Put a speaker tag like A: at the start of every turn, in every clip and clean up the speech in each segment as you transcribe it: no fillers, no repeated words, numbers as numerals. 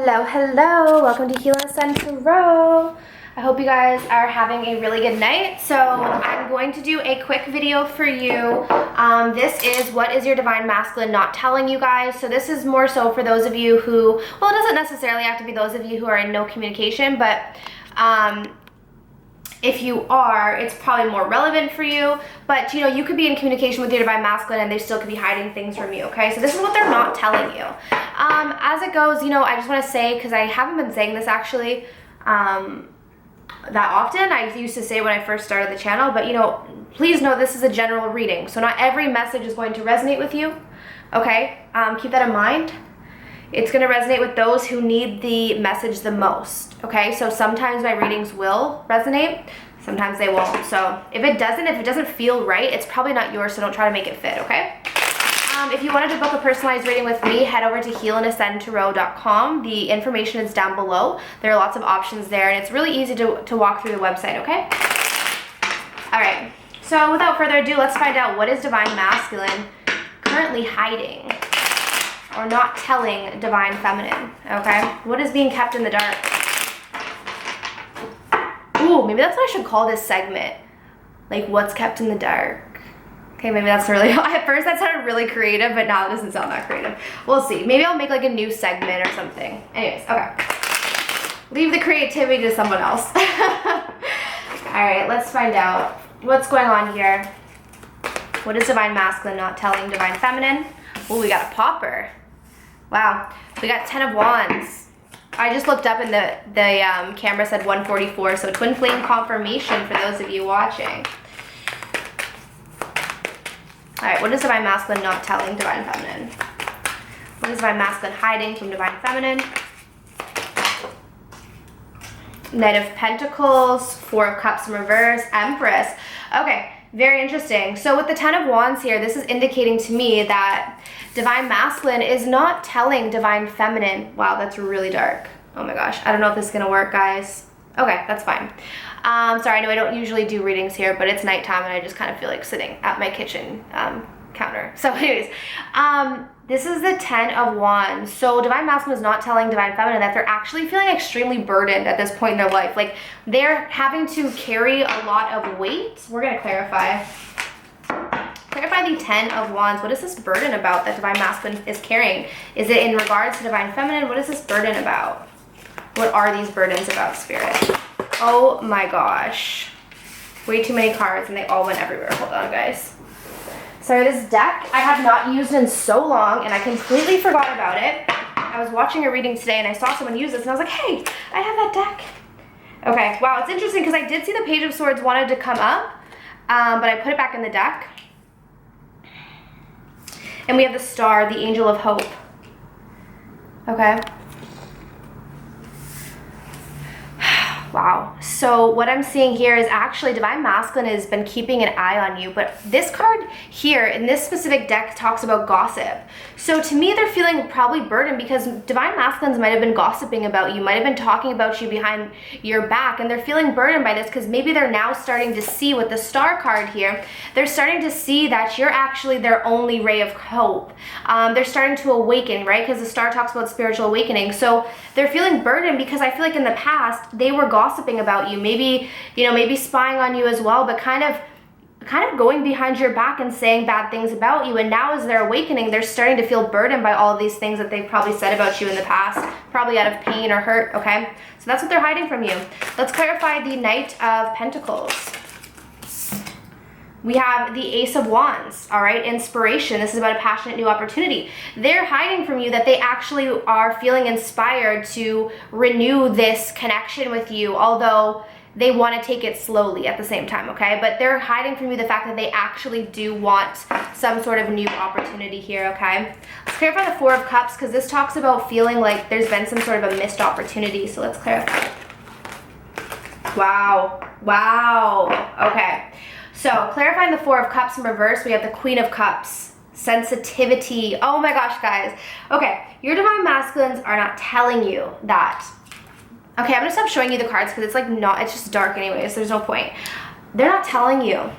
A: Hello, welcome to Heal and Ascend Tarot. I hope you guys are having a really good night. So I'm going to do a quick video for you. This is what is your divine masculine not telling you guys. So this is more so for those of you who, well, it doesn't necessarily have to be those of you who are in no communication, but if you are, it's probably more relevant for you. But you know, you could be in communication with your divine masculine and they still could be hiding things from you, okay? So this is what they're not telling you. As it goes, you know, I just want to say, because I haven't been saying this actually that often. I used to say when I first started the channel, but you know, please know this is a general reading. So not every message is going to resonate with you, okay? Keep that in mind. It's going to resonate with those who need the message the most, okay? So sometimes my readings will resonate, sometimes they won't. So if it doesn't feel right, it's probably not yours, so don't try to make it fit, okay? If you wanted to book a personalized reading with me, head over to healandascendtarot.com. The information is down below. There are lots of options there, and it's really easy to walk through the website, okay? All right, so without further ado, let's find out what is divine masculine currently hiding or not telling divine feminine, okay? What is being kept in the dark? Ooh, maybe that's what I should call this segment. Like, what's kept in the dark? Okay, maybe that's really, at first that sounded really creative, but now it doesn't sound that creative. We'll see. Maybe I'll make like a new segment or something. Anyways, okay. Leave the creativity to someone else. All right, let's find out what's going on here. What is divine masculine not telling divine feminine? Oh, we got a popper. Wow, we got 10 of Wands. I just looked up and the camera said 144, so twin flame confirmation for those of you watching. All right, what is divine masculine not telling divine feminine? What is divine masculine hiding from divine feminine? Knight of Pentacles, Four of Cups in reverse, Empress. Okay, very interesting. So with the 10 of Wands here, this is indicating to me that divine masculine is not telling divine feminine. Wow, that's really dark. Oh my gosh, I don't know if this is gonna work, guys. Okay, that's fine. Sorry, I know I don't usually do readings here, but it's nighttime and I just kind of feel like sitting at my kitchen counter. So anyways, this is the 10 of Wands. So divine masculine is not telling divine feminine that they're actually feeling extremely burdened at this point in their life. Like, they're having to carry a lot of weight. We're gonna clarify. Clarify the 10 of Wands. What is this burden about that divine masculine is carrying? Is it in regards to divine feminine? What is this burden about? What are these burdens about, Spirit? Oh my gosh. Way too many cards and they all went everywhere. Hold on, guys. Sorry, this deck I have not used in so long and I completely forgot about it. I was watching a reading today and I saw someone use this and I was like, hey, I have that deck. Okay, wow, it's interesting because I did see the Page of Swords wanted to come up, but I put it back in the deck. And we have the Star, the Angel of Hope. Okay. Wow. So what I'm seeing here is actually divine masculine has been keeping an eye on you, but this card here in this specific deck talks about gossip. So to me, they're feeling probably burdened because divine masculines might have been gossiping about you, might have been talking about you behind your back, and they're feeling burdened by this because maybe they're now starting to see with the Star card here, they're starting to see that you're actually their only ray of hope. They're starting to awaken, right? Because the Star talks about spiritual awakening. So they're feeling burdened because I feel like in the past, they were gossiping about you, maybe, you know, maybe spying on you as well, but kind of going behind your back and saying bad things about you. And now as they're awakening, they're starting to feel burdened by all of these things that they've probably said about you in the past, probably out of pain or hurt, okay? So that's what they're hiding from you. Let's clarify the Knight of Pentacles. We have the Ace of Wands, all right? Inspiration. This is about a passionate new opportunity. They're hiding from you that they actually are feeling inspired to renew this connection with you, although they want to take it slowly at the same time, okay? But they're hiding from you the fact that they actually do want some sort of new opportunity here, okay? Let's clarify the Four of Cups because this talks about feeling like there's been some sort of a missed opportunity. So let's clarify. Wow. Wow. Okay. So clarifying the Four of Cups in reverse, we have the Queen of Cups. Sensitivity. Oh my gosh, guys. Okay, your divine masculines are not telling you that. Okay, I'm gonna stop showing you the cards because it's like not, it's just dark anyways, there's no point. They're not telling you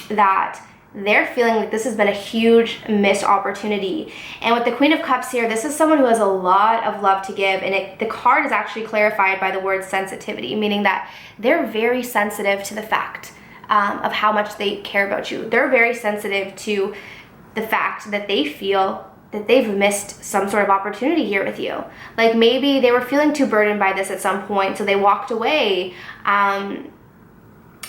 A: that they're feeling like this has been a huge missed opportunity. And with the Queen of Cups here, this is someone who has a lot of love to give, and the card is actually clarified by the word sensitivity, meaning that they're very sensitive to the fact of how much they care about you. They're very sensitive to the fact that they feel that they've missed some sort of opportunity here with you. Like maybe they were feeling too burdened by this at some point, so they walked away.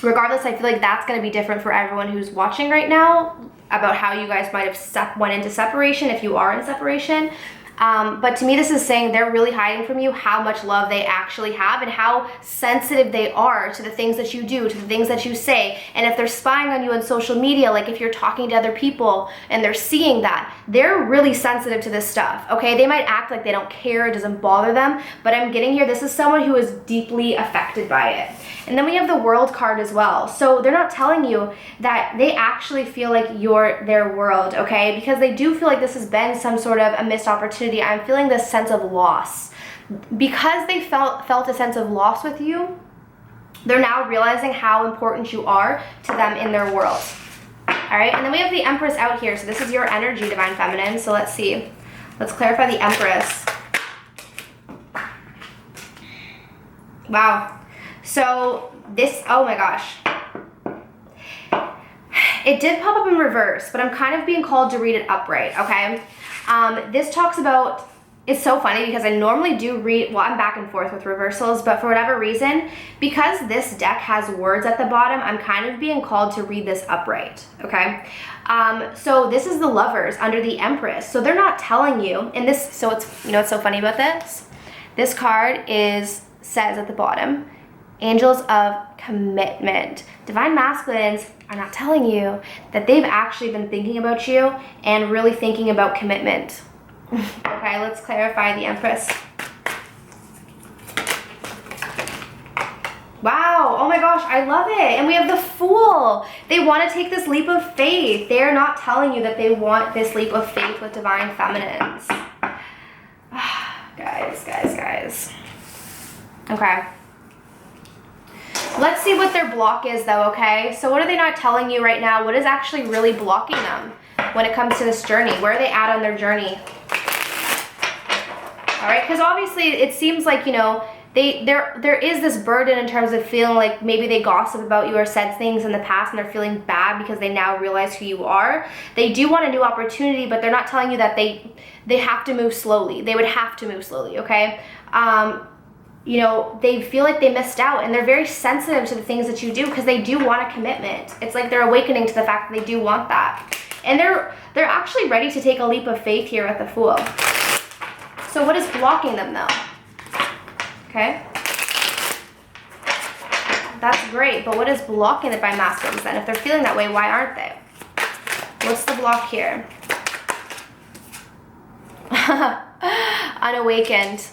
A: Regardless, I feel like that's going to be different for everyone who's watching right now about how you guys might have went into separation if you are in separation. But to me, this is saying they're really hiding from you how much love they actually have and how sensitive they are to the things that you do, to the things that you say. And if they're spying on you on social media, like if you're talking to other people and they're seeing that, they're really sensitive to this stuff, okay? They might act like they don't care, it doesn't bother them, but I'm getting here, this is someone who is deeply affected by it. And then we have the World card as well. So they're not telling you that they actually feel like you're their world, okay? Because they do feel like this has been some sort of a missed opportunity. I'm feeling this sense of loss. Because they felt a sense of loss with you, they're now realizing how important you are to them in their world. All right, and then we have the Empress out here. So this is your energy, Divine Feminine. So let's see. Let's clarify the Empress. Wow. So this, oh my gosh. It did pop up in reverse, but I'm kind of being called to read it upright, okay? This talks about, it's so funny because I normally do read, well, I'm back and forth with reversals, but for whatever reason, because this deck has words at the bottom, I'm kind of being called to read this upright, okay? So this is the Lovers under the Empress. So they're not telling you, and this, so it's, you know what's so funny about this? This card says at the bottom, Angels of Commitment. Divine Masculines are not telling you that they've actually been thinking about you and really thinking about commitment. Okay, let's clarify the Empress. Wow, oh my gosh, I love it. And we have the Fool. They want to take this leap of faith. They're not telling you that they want this leap of faith with Divine Feminines. Guys. Okay. Let's see what their block is though, okay? So what are they not telling you right now? What is actually really blocking them when it comes to this journey? Where are they at on their journey? All right, because obviously it seems like, you know, there is this burden in terms of feeling like maybe they gossip about you or said things in the past and they're feeling bad because they now realize who you are. They do want a new opportunity, but they're not telling you that they have to move slowly. They would have to move slowly, okay? You know, they feel like they missed out and they're very sensitive to the things that you do because they do want a commitment. It's like they're awakening to the fact that they do want that. And they're actually ready to take a leap of faith here at the Fool. So what is blocking them though? Okay. That's great, but what is blocking the Divine Masculines then? If they're feeling that way, why aren't they? What's the block here? Unawakened.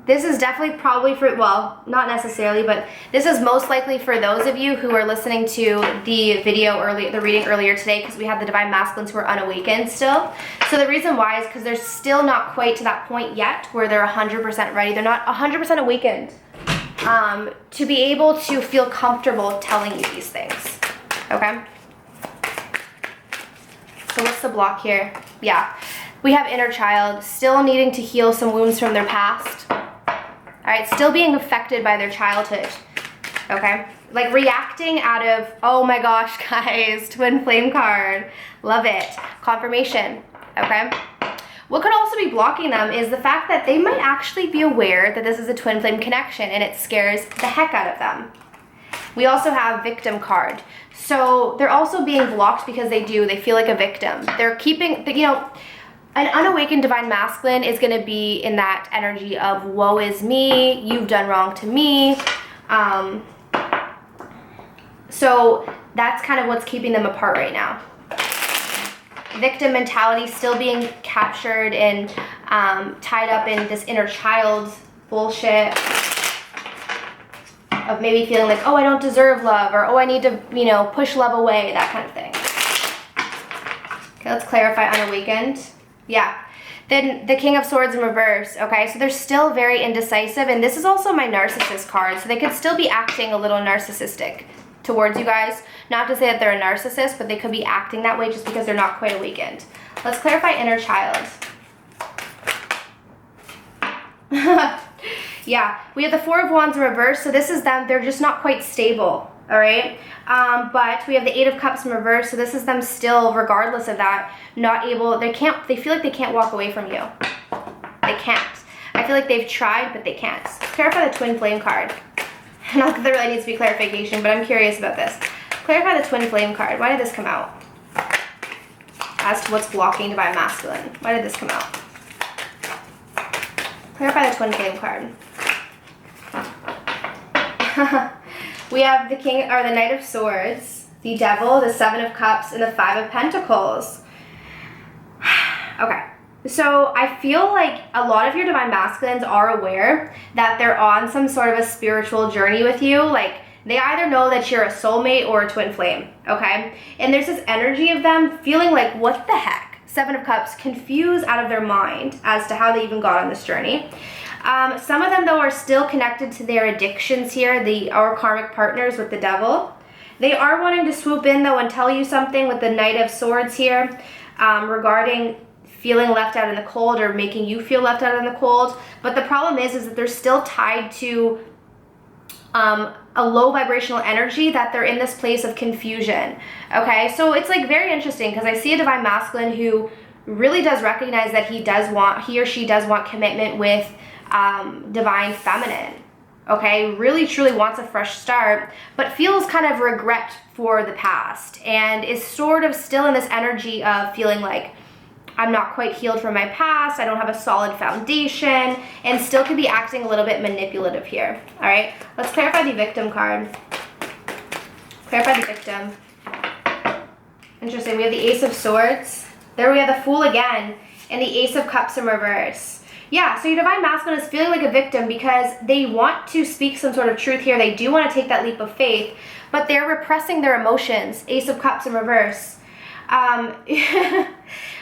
A: This is definitely probably for, well, not necessarily, but this is most likely for those of you who are listening to the video earlier, the reading earlier today, because we have the Divine Masculines who are unawakened still. So the reason why is because they're still not quite to that point yet where they're 100% ready. They're not 100% awakened to be able to feel comfortable telling you these things, okay? So what's the block here? Yeah, we have inner child still needing to heal some wounds from their past. All right, still being affected by their childhood, okay? Like reacting out of, oh my gosh, guys, twin flame card. Love it. Confirmation, okay? What could also be blocking them is the fact that they might actually be aware that this is a twin flame connection and it scares the heck out of them. We also have victim card. So they're also being blocked because they feel like a victim. They're keeping, you know, an unawakened Divine Masculine is going to be in that energy of woe is me, you've done wrong to me. So that's kind of what's keeping them apart right now. Victim mentality still being captured and tied up in this inner child bullshit of maybe feeling like, oh, I don't deserve love, or oh, I need to, you know, push love away, that kind of thing. Okay, let's clarify unawakened. Yeah, then the King of Swords in reverse, okay? So they're still very indecisive, and this is also my narcissist card, so they could still be acting a little narcissistic, towards you guys. Not to say that they're a narcissist, but they could be acting that way just because they're not quite awakened. Let's clarify inner child. Yeah, we have the Four of Wands in reverse, so this is them. They're just not quite stable, all right? But we have the Eight of Cups in reverse, so this is them still, regardless of that, not able, they feel like they can't walk away from you. They can't. I feel like they've tried, but they can't. Clarify the Twin Flame card. Not that there really needs to be clarification, but I'm curious about this. Clarify the Twin Flame card. Why did this come out? As to what's blocking Divine Masculine. Why did this come out? Clarify the Twin Flame card. We have the King, or the Knight of Swords, the Devil, the Seven of Cups, and the Five of Pentacles. Okay. So I feel like a lot of your Divine Masculines are aware that they're on some sort of a spiritual journey with you. Like, they either know that you're a soulmate or a twin flame, okay? And there's this energy of them feeling like, what the heck? Seven of Cups, confused out of their mind as to how they even got on this journey. Some of them, though, are still connected to their addictions here, our karmic partners with the Devil. They are wanting to swoop in, though, and tell you something with the Knight of Swords here regarding feeling left out in the cold or making you feel left out in the cold. But the problem is that they're still tied to a low vibrational energy, that they're in this place of confusion. Okay, so it's like very interesting because I see a Divine Masculine who really does recognize that he or she does want commitment with Divine Feminine. Okay, really truly wants a fresh start, but feels kind of regret for the past and is sort of still in this energy of feeling like, I'm not quite healed from my past, I don't have a solid foundation, and still could be acting a little bit manipulative here. All right, let's clarify the Victim card. Clarify the Victim. Interesting, we have the Ace of Swords. There we have the Fool again, and the Ace of Cups in reverse. Yeah, so your Divine Masculine is feeling like a victim because they want to speak some sort of truth here. They do want to take that leap of faith, but they're repressing their emotions. Ace of Cups in reverse.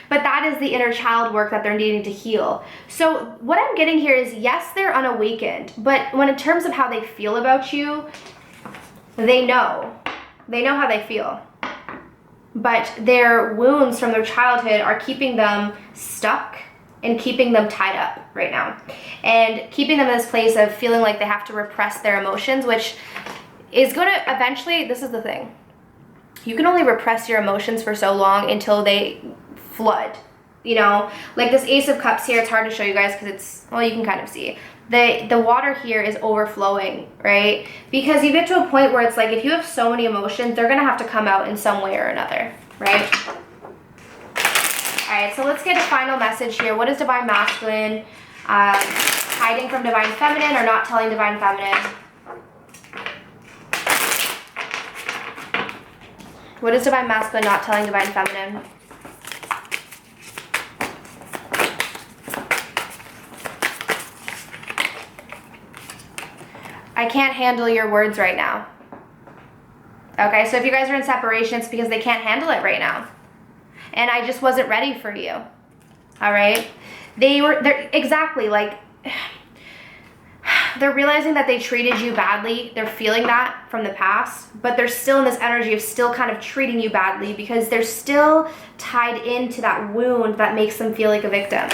A: But that is the inner child work that they're needing to heal. So what I'm getting here is, yes, they're unawakened, but when in terms of how they feel about you, they know how they feel. But their wounds from their childhood are keeping them stuck and keeping them tied up right now. And keeping them in this place of feeling like they have to repress their emotions, which is going to eventually, this is the thing. You can only repress your emotions for so long until they flood, you know? Like this Ace of Cups here, it's hard to show you guys because it's, well, you can kind of see. The water here is overflowing, right? Because you get to a point where it's like, if you have so many emotions, they're gonna have to come out in some way or another, right? All right, so let's get a final message here. What is Divine Masculine hiding from Divine Feminine or not telling Divine Feminine? What is Divine Masculine not telling Divine Feminine? I can't handle your words right now. Okay, so if you guys are in separation, it's because they can't handle it right now. And I just wasn't ready for you. All right? They're exactly like, they're realizing that they treated you badly. They're feeling that from the past, but they're still in this energy of still kind of treating you badly because they're still tied into that wound that makes them feel like a victim.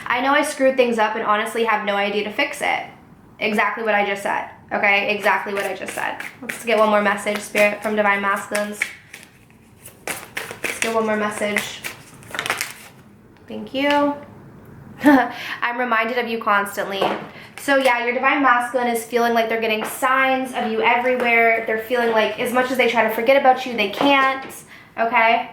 A: I know I screwed things up and honestly have no idea to fix it. Exactly what I just said. Okay, exactly what I just said. Let's get one more message, Spirit, from Divine Masculines. Let's get one more message. Thank you. I'm reminded of you constantly. So yeah, your Divine Masculine is feeling like they're getting signs of you everywhere. They're feeling like as much as they try to forget about you, they can't. Okay?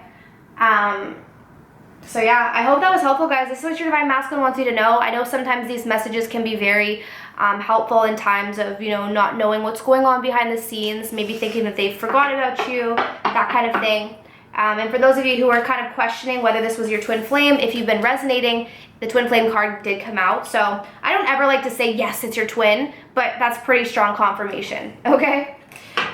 A: So yeah, I hope that was helpful, guys. This is what your Divine Masculine wants you to know. I know sometimes these messages can be very helpful in times of, you know, not knowing what's going on behind the scenes, maybe thinking that they've forgotten about you, that kind of thing. And for those of you who are kind of questioning whether this was your twin flame, if you've been resonating, the twin flame card did come out. So I don't ever like to say, yes, it's your twin, but that's pretty strong confirmation, okay?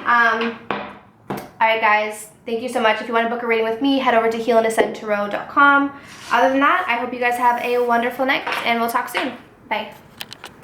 A: All right, guys, thank you so much. If you want to book a reading with me, head over to healandascendtarot.com. Other than that, I hope you guys have a wonderful night, and we'll talk soon. Bye.